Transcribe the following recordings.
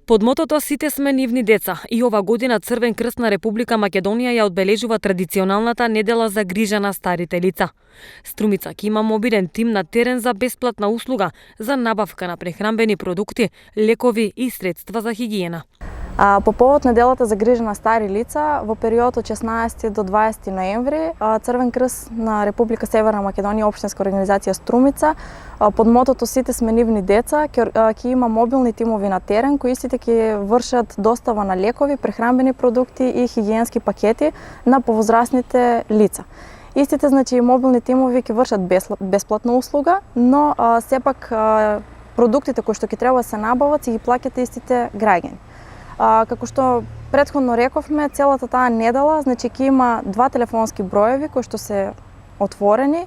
Под мотото "Сите сме нивни деца" и ова година Црвен крст на Република Македонија ја одбележува традиционалната недела за грижа на старите лица. Струмица ќе има мобилен тим на терен за бесплатна услуга за набавка на прехранбени продукти, лекови и средства за хигиена. По повод неделата за грижа на стари лица, во период од 16 до 20 ноември, Црвен крст на Република Северна Македонија, општинска организација Струмица, под мотото "Сите сме нивни деца" ќе има мобилни тимови на терен кои истите ќе вршат достава на лекови, прехранбени продукти и хигиенски пакети на повозрастните лица. Истите, значи, мобилни тимови ќе вршат бесплатна услуга, но сепак продуктите кои што ќе треба да се набават си ги плаќате истите граѓани. Како што претходно рековме, целата таа недела, значи, ќе има два телефонски броеви кои што се отворени,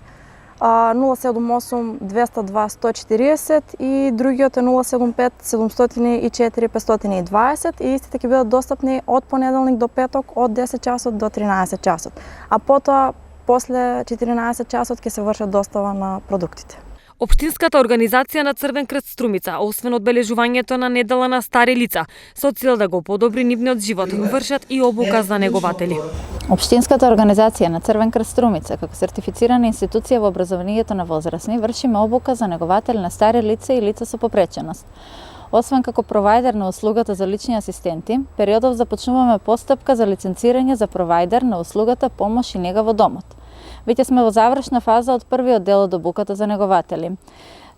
078 202 140 и другиот е 075 704 520 и истите ќе бидат достапни од понеделник до петок од 10 часот до 13 часот. А потоа, после 14 часот ќе се вршат достава на продуктите. Општинската организација на Црвен крст Струмица, освен одбележувањето на недела на стари лица, со цел да го подобри нивниот живот, вршат и обука за негователи. Општинската организација на Црвен крст Струмица, како сертифицирана институција во образованието на возрастни, вршиме обука за негователи на стари лица и лица со попреченост. Освен како провајдер на услугата за лични асистенти, периодов започнуваме постапка за лиценцирање за провајдер на услугата помош и нега во домот. Веќе сме во завршна фаза од првиот дел од обуката за негователи.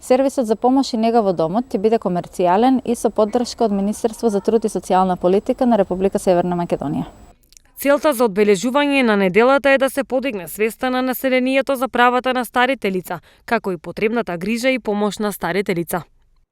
Сервисот за помош и нега во домот ќе биде комерцијален и со поддршка од Министерство за труд и социјална политика на Република Северна Македонија. Целта за одбележување на неделата е да се подигне свеста на населението за правата на старите лица, како и потребната грижа и помош на старите лица.